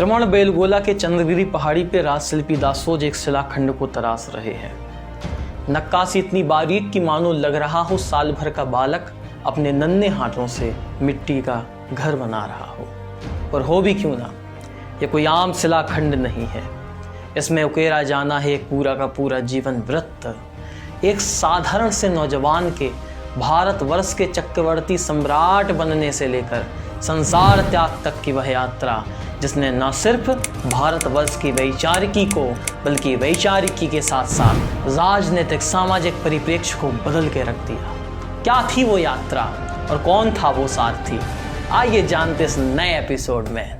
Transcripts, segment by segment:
श्रवण बेलगोला के चंद्रगिरी पहाड़ी पे राजशिल्पी दासोज एक शिलाखंड को तराश रहे हैं। नक्काशी इतनी बारीक कि मानो लग रहा हो साल भर का बालक अपने नन्हे हाथों से मिट्टी का घर बना रहा हो। और हो भी क्यों ना, ये कोई आम शिलाखंड नहीं है। इसमें उकेरा जाना है एक पूरा का पूरा जीवन वृत्त एक साधारण से नौजवान के भारतवर्ष के चक्रवर्ती सम्राट बनने से लेकर संसार त्याग तक की वह यात्रा, जिसने न सिर्फ भारतवर्ष की वैचारिकी को बल्कि वैचारिकी के साथ साथ राजनीतिक सामाजिक परिप्रेक्ष्य को बदल के रख दिया। क्या थी वो यात्रा और कौन था वो सारथी, आइए जानते इस नए एपिसोड में।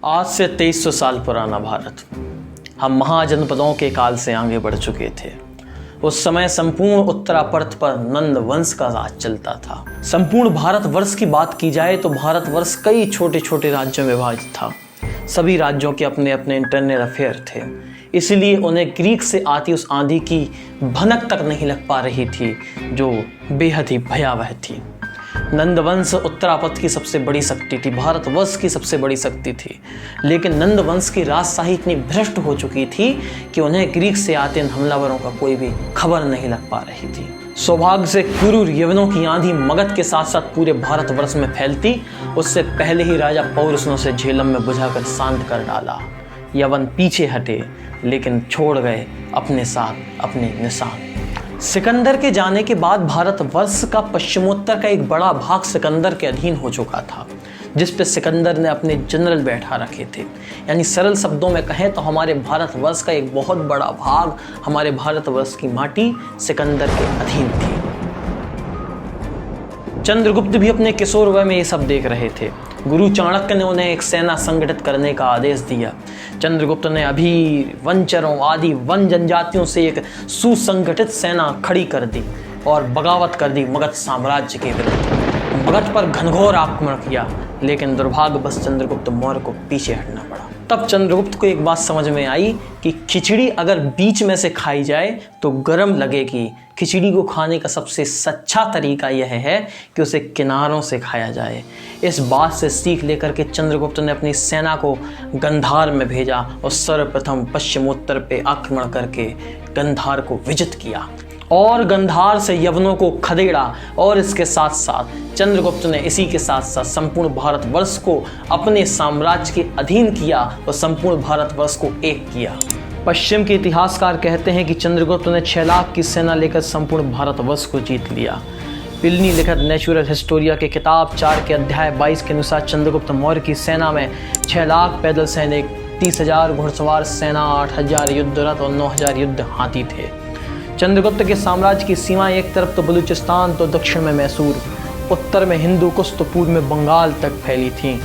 आज से 2300 साल पुराना भारत, हम महाजनपदों के काल से आगे बढ़ चुके थे। उस समय संपूर्ण उत्तरापर्त पर नंद वंश का राज चलता था। संपूर्ण भारतवर्ष की बात की जाए तो भारतवर्ष कई छोटे छोटे राज्यों में विभाजित था। सभी राज्यों के अपने अपने इंटरनल अफेयर थे, इसलिए उन्हें ग्रीक से आती उस आंधी की भनक तक नहीं लग पा रही थी जो बेहद ही भयावह थी। नंदवंश उत्तरापथ की सबसे बड़ी शक्ति थी, भारतवर्ष की सबसे बड़ी शक्ति थी, लेकिन नंदवंश की राजशाही इतनी भ्रष्ट हो चुकी थी कि उन्हें ग्रीक से आते इन हमलावरों का कोई भी खबर नहीं लग पा रही थी। सौभाग्य से क्रूर यवनों की आंधी मगध के साथ साथ पूरे भारतवर्ष में फैलती उससे पहले ही राजा पौरुष ने उसे झेलम में बुझाकर शांत कर डाला। यवन पीछे हटे लेकिन छोड़ गए अपने साथ अपने निशान। सिकंदर के जाने के बाद भारतवर्ष का पश्चिमोत्तर का एक बड़ा भाग सिकंदर के अधीन हो चुका था, जिस पे सिकंदर ने अपने जनरल बैठा रखे थे। यानी सरल शब्दों में कहें तो हमारे भारतवर्ष का एक बहुत बड़ा भाग, हमारे भारतवर्ष की माटी सिकंदर के अधीन थी। चंद्रगुप्त भी अपने किशोर वय में ये सब देख रहे थे। गुरु चाणक्य ने उन्हें एक सेना संगठित करने का आदेश दिया। चंद्रगुप्त ने अभी वनचरों आदि वन जनजातियों से एक सुसंगठित सेना खड़ी कर दी और बगावत कर दी मगध साम्राज्य के विरुद्ध। मगध पर घनघोर आक्रमण किया, लेकिन दुर्भाग्यवश चंद्रगुप्त मौर्य को पीछे हटना पड़ा। तब चंद्रगुप्त को एक बात समझ में आई कि खिचड़ी अगर बीच में से खाई जाए तो गर्म लगेगी। खिचड़ी को खाने का सबसे सच्चा तरीका यह है कि उसे किनारों से खाया जाए। इस बात से सीख लेकर के चंद्रगुप्त ने अपनी सेना को गंधार में भेजा और सर्वप्रथम पश्चिमोत्तर पे आक्रमण करके गंधार को विजित किया और गंधार से यवनों को खदेड़ा। और इसके साथ साथ चंद्रगुप्त ने इसी के साथ साथ संपूर्ण भारतवर्ष को अपने साम्राज्य के अधीन किया और संपूर्ण भारतवर्ष को एक किया। पश्चिम के इतिहासकार कहते हैं कि चंद्रगुप्त ने 6 लाख की सेना लेकर संपूर्ण भारतवर्ष को जीत लिया। प्लिनी लिखित नेचुरल हिस्टोरिया के किताब 4 के अध्याय 22 के अनुसार चंद्रगुप्त मौर्य की सेना में 6 लाख पैदल सैनिक, 30,000 घुड़सवार सेना, 8,000 युद्ध रथ और 9,000 युद्ध हाथी थे। चंद्रगुप्त के साम्राज्य की सीमा एक तरफ तो बलूचिस्तान तो दक्षिण में मैसूर, उत्तर में हिंदू कुश तो पूर्व में बंगाल तक फैली थी।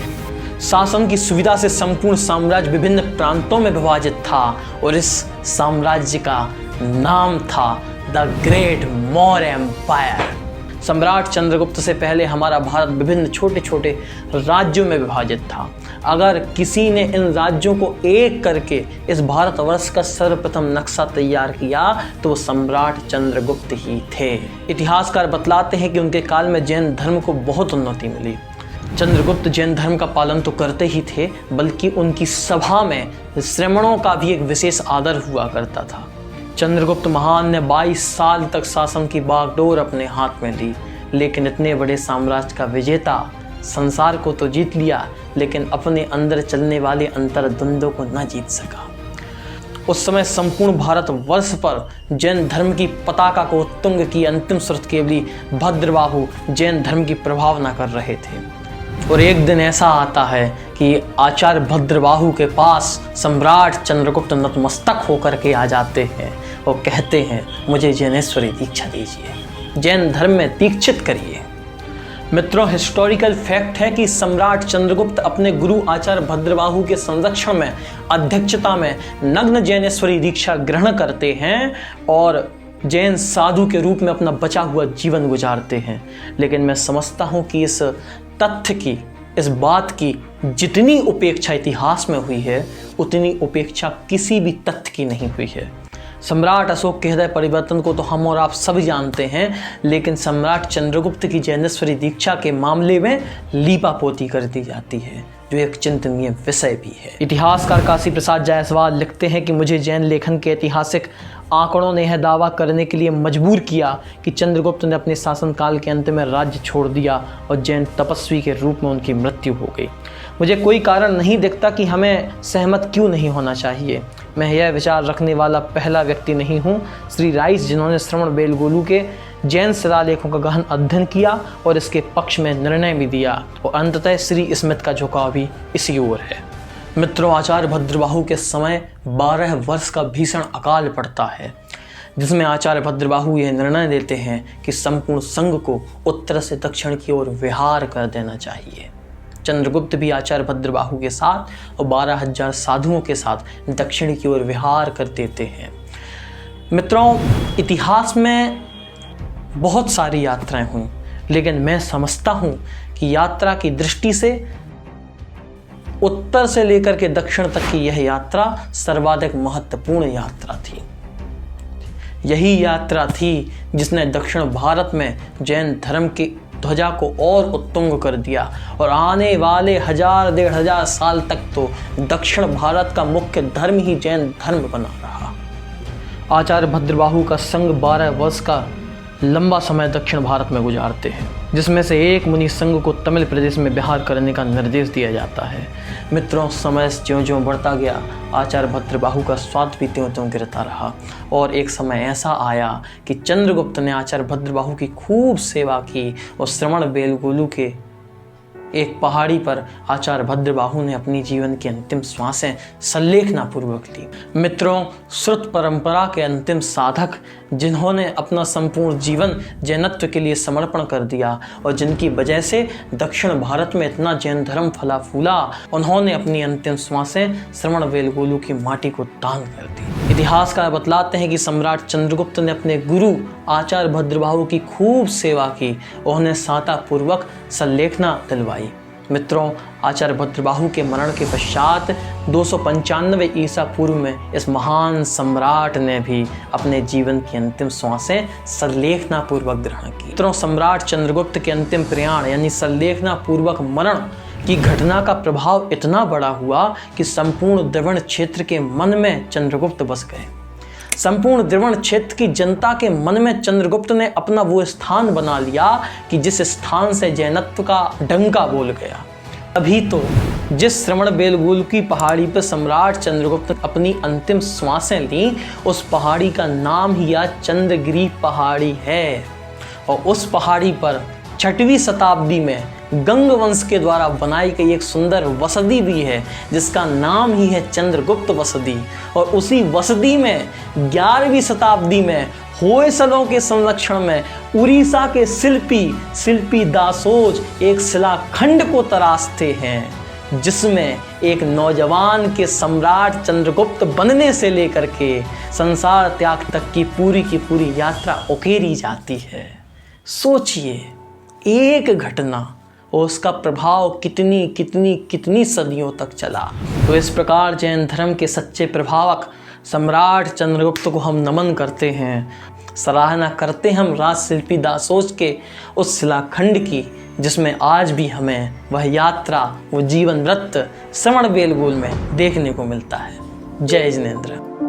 शासन की सुविधा से संपूर्ण साम्राज्य विभिन्न प्रांतों में विभाजित था और इस साम्राज्य का नाम था द ग्रेट मौर्य एम्पायर। सम्राट चंद्रगुप्त से पहले हमारा भारत विभिन्न छोटे छोटे राज्यों में विभाजित था। अगर किसी ने इन राज्यों को एक करके इस भारतवर्ष का सर्वप्रथम नक्शा तैयार किया तो वो सम्राट चंद्रगुप्त ही थे। इतिहासकार बतलाते हैं कि उनके काल में जैन धर्म को बहुत उन्नति मिली। चंद्रगुप्त जैन धर्म का पालन तो करते ही थे, बल्कि उनकी सभा में श्रमणों का भी एक विशेष आदर हुआ करता था। चंद्रगुप्त महान ने 22 साल तक शासन की बागडोर अपने हाथ में ली, लेकिन इतने बड़े साम्राज्य का विजेता संसार को तो जीत लिया, लेकिन अपने अंदर चलने वाले अंतर्द्वंद्वों को न जीत सका। उस समय संपूर्ण भारतवर्ष पर जैन धर्म की पताका को उत्तुंग की अंतिम स्रोत केवली भद्रबाहु जैन धर्म की प्रभावना कर रहे थे। और एक दिन ऐसा आता है कि आचार्य भद्रबाहु के पास सम्राट चंद्रगुप्त नतमस्तक होकर के आ जाते हैं और कहते हैं, मुझे जैनेश्वरी दीक्षा दीजिए, जैन धर्म में दीक्षित करिए। मित्रों, हिस्टोरिकल फैक्ट है कि सम्राट चंद्रगुप्त अपने गुरु आचार्य भद्रबाहु के संरक्षण में, अध्यक्षता में नग्न जैनेश्वरी दीक्षा ग्रहण करते हैं और जैन साधु के रूप में अपना बचा हुआ जीवन गुजारते हैं। लेकिन मैं समझता हूँ कि इस तथ्य की इस बात की जितनी उपेक्षा इतिहास में हुई है उतनी उपेक्षा किसी भी तथ्य की नहीं हुई है। सम्राट अशोक के हृदय परिवर्तन को तो हम और आप सभी जानते हैं, लेकिन सम्राट चंद्रगुप्त की जैनेश्वरी दीक्षा के मामले में लीपापोती कर दी जाती है, जो एक चिंतनीय विषय भी है। इतिहासकार काशी प्रसाद जायसवाल लिखते हैं कि मुझे जैन लेखन के ऐतिहासिक आंकड़ों ने यह दावा करने के लिए मजबूर किया कि चंद्रगुप्त ने अपने शासनकाल के अंत में राज्य छोड़ दिया और जैन तपस्वी के रूप में उनकी मृत्यु हो गई। मुझे कोई कारण नहीं दिखता कि हमें सहमत क्यों नहीं होना चाहिए। मैं यह विचार रखने वाला पहला व्यक्ति नहीं हूँ। श्री राइस, जिन्होंने श्रवण बेलगोलू के जैन शिलालेखों का गहन अध्ययन किया और इसके पक्ष में निर्णय भी दिया, और अंततः श्री स्मिथ का झुकाव भी इसी ओर है। मित्रों, आचार्य भद्रबाहु के समय 12 वर्ष का भीषण अकाल पड़ता है, जिसमें आचार्य भद्रबाहु यह निर्णय देते हैं कि संपूर्ण संघ को उत्तर से दक्षिण की ओर विहार कर देना चाहिए। चंद्रगुप्त भी आचार्य भद्रबाहु के साथ और 12,000 साधुओं के साथ दक्षिण की ओर विहार कर देते हैं। मित्रों, इतिहास में बहुत सारी यात्राएं हुई, लेकिन मैं समझता हूं कि यात्रा की दृष्टि से उत्तर से लेकर के दक्षिण तक की यह यात्रा सर्वाधिक महत्वपूर्ण यात्रा थी। यही यात्रा थी जिसने दक्षिण भारत में जैन धर्म की ध्वजा को और उत्तुंग कर दिया, और आने वाले 1000-1500 साल तक तो दक्षिण भारत का मुख्य धर्म ही जैन धर्म बना रहा। आचार्य भद्रबाहु का संघ 12 वर्ष का लंबा समय दक्षिण भारत में गुजारते हैं, जिसमें से एक मुनि संघ को तमिल प्रदेश में विहार करने का निर्देश दिया जाता है। मित्रों, समय ज्यों-ज्यों बढ़ता गया, आचार्य भद्रबाहु का स्वाद भी त्यों-त्यों गिरता रहा, और एक समय ऐसा आया कि चंद्रगुप्त ने आचार्य भद्रबाहु की खूब सेवा की और श्रवण बेलगोलू के एक पहाड़ी पर आचार्य भद्रबाहु ने अपनी जीवन की अंतिम श्वासें सल्लेखना पूर्वक ली। मित्रों, श्रुत परंपरा के अंतिम साधक, जिन्होंने अपना संपूर्ण जीवन जैनत्व के लिए समर्पण कर दिया और जिनकी वजह से दक्षिण भारत में इतना जैन धर्म फला फूला, उन्होंने अपनी अंतिम श्वासें श्रवण बेलगोलू की माटी को दान कर दी। इतिहासकार बतलाते हैं कि सम्राट चंद्रगुप्त ने अपने गुरु आचार्य भद्रबाहु की खूब सेवा की और उन्हें सातापूर्वक सल्लेखना दिलवाई। मित्रों, आचार्य भद्रबाहु के मरण के पश्चात 295 ईसा पूर्व में इस महान सम्राट ने भी अपने जीवन की अंतिम श्वासें सल्लेखना पूर्वक ग्रहण की। मित्रों, सम्राट चंद्रगुप्त के अंतिम प्रयाण यानी सल्लेखना पूर्वक मरण की घटना का प्रभाव इतना बड़ा हुआ कि संपूर्ण द्रविड़ क्षेत्र के मन में चंद्रगुप्त बस गए। संपूर्ण द्रविड़ क्षेत्र की जनता के मन में चंद्रगुप्त ने अपना वो स्थान बना लिया कि जिस स्थान से जैनत्व का डंका बोल गया। अभी तो जिस श्रवण बेलगोलू की पहाड़ी पर सम्राट चंद्रगुप्त अपनी अंतिम श्वासें लीं, उस पहाड़ी का नाम ही आज चंद्रगिरी पहाड़ी है, और उस पहाड़ी पर 6वीं शताब्दी में गंग वंश के द्वारा बनाई गई एक सुंदर वसति भी है, जिसका नाम ही है चंद्रगुप्त वसति। और उसी वसति में 11वीं शताब्दी में होयसलों के संरक्षण में उड़ीसा के शिल्पी दासोज एक शिलाखंड को तराशते हैं, जिसमें एक नौजवान के सम्राट चंद्रगुप्त बनने से लेकर के संसार त्याग तक की पूरी यात्रा उकेरी जाती है। सोचिए, एक घटना और उसका प्रभाव कितनी सदियों तक चला। तो इस प्रकार जैन धर्म के सच्चे प्रभावक सम्राट चंद्रगुप्त को हम नमन करते हैं, सराहना करते हम राजशिल्पी दासोज के उस शिलाखंड की, जिसमें आज भी हमें वह यात्रा, वो जीवन वृत्त श्रवण बेलगोल में देखने को मिलता है। जय जिनेंद्र।